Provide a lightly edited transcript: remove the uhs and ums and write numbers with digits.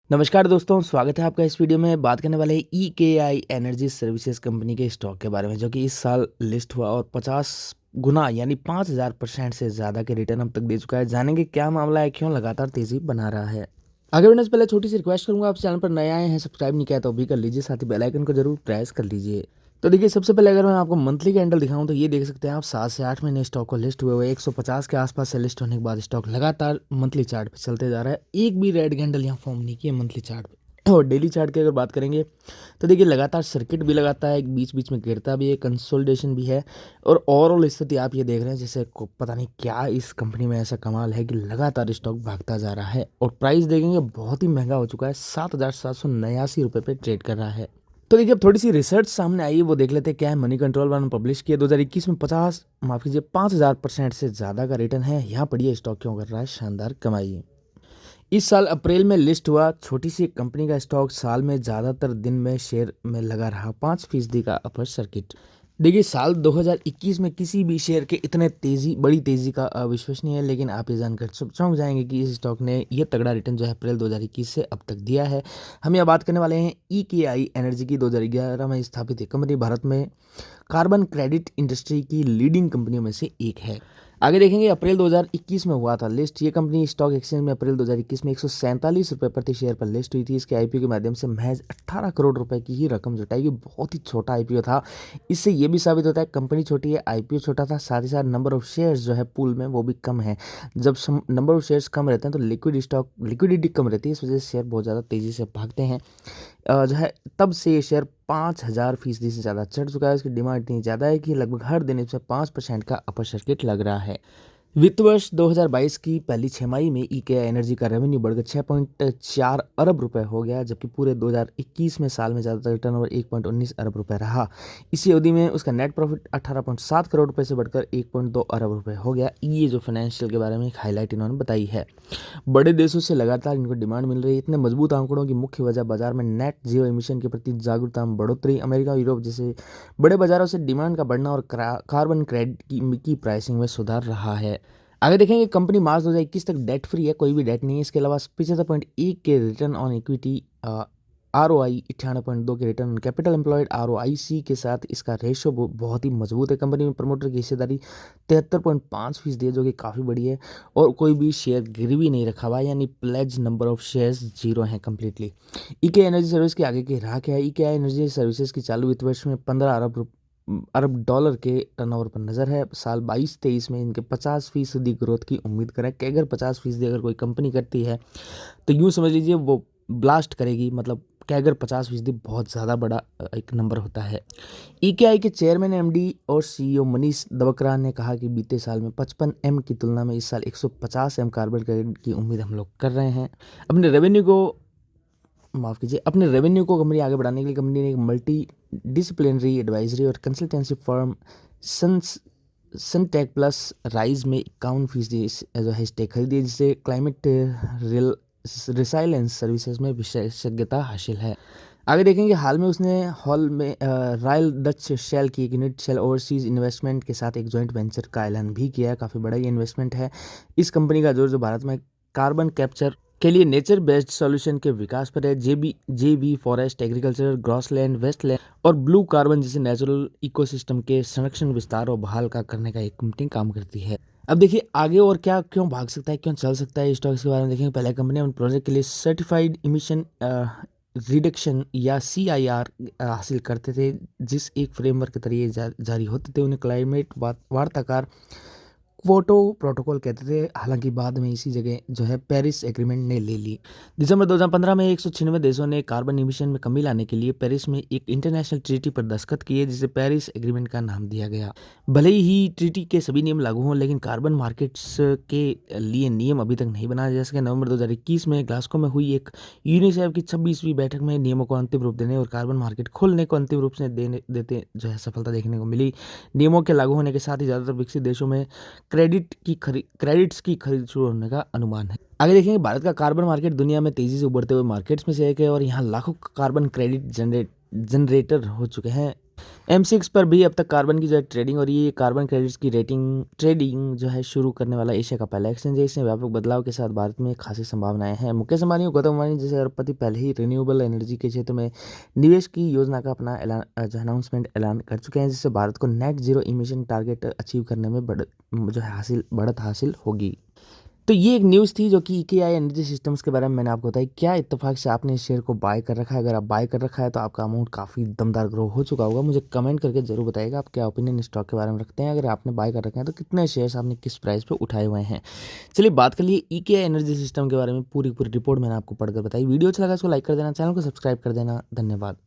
नमस्कार दोस्तों, स्वागत है आपका इस वीडियो में। बात करने वाले हैं ईकेआई एनर्जी सर्विसेज कंपनी के स्टॉक के बारे में, जो कि इस साल लिस्ट हुआ और 50 गुना यानी 5000% से ज़्यादा के रिटर्न अब तक दे चुका है। जानेंगे क्या मामला है, क्यों लगातार तेजी बना रहा है। आगे बढ़ने से पहले छोटी सी रिक्वेस्ट करूंगा, आप चैनल पर नए आए हैं, सब्सक्राइब नहीं किया तो भी कर लीजिए, साथ ही बेल आइकन को जरूर प्रेस कर लीजिए। तो देखिए, सबसे पहले अगर मैं आपको मंथली कैंडल दिखाऊं तो ये देख सकते हैं आप 7 से 8 महीने स्टॉक को लिस्ट हुए हुए 150 के आसपास से लिस्ट होने के बाद स्टॉक लगातार मंथली चार्ट पे चलते जा रहा है। एक भी रेड कैंडल यहाँ फॉर्म नहीं किया मंथली चार्ट पे। और डेली चार्ट की अगर बात करेंगे तो देखिए, लगातार सर्किट भी लगाता है, एक बीच बीच में गिरता भी है, कंसोलिडेशन भी है। और ओवरऑल स्थिति आप ये देख रहे हैं जैसे पता नहीं क्या इस कंपनी में ऐसा कमाल है कि लगातार स्टॉक भागता जा रहा है। और प्राइस देखेंगे बहुत ही महंगा हो चुका है, 7,789 रुपये पे ट्रेड कर रहा है। तो देखिए, अब थोड़ी सी रिसर्च सामने आई है, वो देख लेते हैं क्या है। मनी कंट्रोल वालों ने पब्लिश किया 2021 में 5000% से ज़्यादा का रिटर्न है। यहाँ पढ़िए स्टॉक क्यों कर रहा है शानदार कमाई। इस साल अप्रैल में लिस्ट हुआ छोटी सी एक कंपनी का स्टॉक, साल में ज़्यादातर दिन में शेयर में लगा रहा 5% का अपर सर्किट। देखिए, साल 2021 में किसी भी शेयर के इतने बड़ी तेज़ी का अविश्वसनीय है, लेकिन आप ये जानकर चौंक जाएंगे कि इस स्टॉक ने यह तगड़ा रिटर्न जो है अप्रैल 2021 से अब तक दिया है। हम यहाँ बात करने वाले हैं ईकेआई एनर्जी की। 2011 में स्थापित एक कंपनी, भारत में कार्बन क्रेडिट इंडस्ट्री की लीडिंग कंपनियों में से एक है। आगे देखेंगे, अप्रैल 2021 में हुआ था लिस्ट। ये कंपनी स्टॉक एक्सचेंज में अप्रैल 2021 में 147 रुपये प्रति शेयर पर लिस्ट हुई थी। इसके आईपीओ के माध्यम से महज 18 करोड़ रुपए की ही रकम जुटाई। बहुत ही छोटा आईपीओ था। इससे ये भी साबित होता है कंपनी छोटी है, आईपीओ छोटा था, साथ ही साथ नंबर ऑफ शेयर्स जो है पूल में वो भी कम है। जब नंबर ऑफ शेयर्स कम रहते हैं तो लिक्विडिटी कम रहती है, इस वजह से शेयर बहुत ज़्यादा तेज़ी से भागते हैं। जो है तब से ये शेयर 5000% से ज़्यादा चढ़ चुका है। इसकी डिमांड इतनी ज़्यादा है कि लगभग हर दिन इसमें 5% का अपर सर्किट लग रहा है। वित्त वर्ष 2022 की पहली छमाही में ईकेआई एनर्जी का रेवेन्यू बढ़कर 6.4 अरब रुपए हो गया, जबकि पूरे 2021 में साल में ज़्यादातर टर्नओवर 1.19 अरब रुपए रहा। इसी अवधि में उसका नेट प्रॉफिट 18.7 करोड़ रुपए से बढ़कर 1.2 अरब रुपए हो गया। ये जो फाइनेंशियल के बारे में एक हाईलाइट इन्होंने बताई है। बड़े देशों से लगातार इनको डिमांड मिल रही है। इतने मजबूत आंकड़ों की मुख्य वजह बाजार में नेट जीरो एमिशन के प्रति जागरूकता में बढ़ोतरी, अमेरिका और यूरोप जैसे बड़े बाजारों से डिमांड का बढ़ना और कार्बन क्रेडिट की प्राइसिंग में सुधार रहा है। आगे देखेंगे, कंपनी मार्च 2021 तक डेट फ्री है, कोई भी डेट नहीं है। इसके अलावा 75.1 के रिटर्न ऑन इक्विटी, ROI 98.2 के return on capital employed ROIC के साथ इसका रेशो बहुत ही मजबूत है। कंपनी में प्रमोटर की हिस्सेदारी 73.5% है, जो कि काफ़ी बड़ी है। और कोई भी शेयर गिरवी नहीं रखा हुआ है, यानी प्लेज नंबर ऑफ शेयर्स 0 है कम्प्लीटली। ईके एनर्जी सर्विस के आगे की राह क्या है। ईके एनर्जी सर्विसेज की चालू वित्त वर्ष में 15 अरब डॉलर के टर्नओवर पर नज़र है। साल 22-23 में इनके 50% ग्रोथ की उम्मीद करें कि अगर 50% अगर कोई कंपनी करती है तो यूँ समझ लीजिए वो ब्लास्ट करेगी। मतलब कि अगर 50% बहुत ज़्यादा बड़ा एक नंबर होता है। ईकेआई के चेयरमैन एमडी और सीईओ मनीष दबकरा ने कहा कि बीते साल में 55 की तुलना में इस साल 150 कार्बन क्रेडिट की उम्मीद हम लोग कर रहे हैं। अपने रेवेन्यू को कंपनी आगे बढ़ाने के लिए कंपनी ने एक मल्टी डिसिप्लिनरी एडवाइजरी और consultancy firm Suntech plus rise में 51% जो है स्टेक खरीदी है, जिससे क्लाइमेट रिसाइलेंस सर्विसेज में विशेषज्ञता हासिल है। आगे देखेंगे, हाल में उसने रॉयल डच शेल की एक यूनिट शेल ओवरसीज इन्वेस्टमेंट के साथ एक जॉइंट वेंचर का ऐलान भी किया है। काफ़ी बड़ा ये इन्वेस्टमेंट है। इस कंपनी का जोर जो भारत में कार्बन कैप्चर के लिए नेचर बेस्ड सॉल्यूशन के विकास पर है। जेबी फॉरेस्ट, एग्रीकल्चर, ग्रॉसलैंड, वेस्टलैंड और ब्लू कार्बन जैसे नेचुरल इकोसिस्टम के संरक्षण, विस्तार और बहाल का करने का एक कंपनी काम करती है। अब देखिए आगे और क्या क्यों भाग सकता है, क्यों चल सकता है स्टॉक्स के बारे में देखेंगे। पहले कंपनी अपने प्रोजेक्ट के लिए सर्टिफाइड इमिशन रिडक्शन या CIR हासिल करते थे, जिस एक फ्रेमवर्क के तरीके जारी होते थे। उन्हें क्लाइमेट वार्ताकार क्योटो प्रोटोकॉल कहते थे। हालांकि बाद में इसी जगह जो है पेरिस एग्रीमेंट ने ले ली। दिसंबर 2015 में 196 देशों ने कार्बन इमिशन में कमी लाने के लिए पेरिस में एक इंटरनेशनल ट्रीटी पर दस्तखत किए, जिसे पेरिस एग्रीमेंट का नाम दिया गया। भले ही ट्रीटी के सभी नियम लागू हों, लेकिन कार्बन मार्केट्स के लिए नियम अभी तक नहीं बनाया जा सके। नवंबर 2021 में ग्लासगो में हुई एक यूनिसेफ की 26वीं बैठक में नियमों को अंतिम रूप देने और कार्बन मार्केट खोलने को अंतिम रूप से देते जो है सफलता देखने को मिली। नियमों के लागू होने के साथ ही ज़्यादातर विकसित देशों में क्रेडिट्स की खरीद शुरू होने का अनुमान है। आगे देखेंगे, भारत का कार्बन मार्केट दुनिया में तेजी से उभरते हुए मार्केट्स में से एक है और यहाँ लाखों कार्बन क्रेडिट जनरेटर हो चुके हैं। M6 पर भी अब तक कार्बन की जो है ट्रेडिंग हो रही है। कार्बन क्रेडिट्स की ट्रेडिंग जो है शुरू करने वाला एशिया का पहला एक्सचेंज है। इसमें व्यापक बदलाव के साथ भारत में खासी संभावनाएं हैं। मुकेश अंबानी और गौतम अडानी जैसे अरबपति पहले ही रिन्यूएबल एनर्जी के क्षेत्र में निवेश की योजना का अपना अनाउंसमेंट ऐलान कर चुके हैं, जिससे भारत को net zero emission target achieve करने में बढ़त हासिल होगी। तो ये एक न्यूज़ थी जो कि ईकेआई एनर्जी सिस्टम्स के बारे में मैंने आपको बताई। क्या इत्तेफाक से आपने इस शेयर को बाय कर रखा है? अगर आप बाय कर रखा है तो आपका अमाउंट काफ़ी दमदार ग्रो हो चुका होगा। मुझे कमेंट करके ज़रूर बताइएगा आप क्या ओपिनियन स्टॉक के बारे में रखते हैं। अगर आपने बाय कर रखे हैं तो कितने शेयर्स आपने किस प्राइस पे उठाए हुए हैं। चलिए बात कर लिए ईकेआई एनर्जी सिस्टम के बारे में। पूरी पूरी रिपोर्ट मैंने आपको पढ़कर बताई। वीडियो अच्छा लगा इसको लाइक कर देना, चैनल को सब्सक्राइब कर देना। धन्यवाद।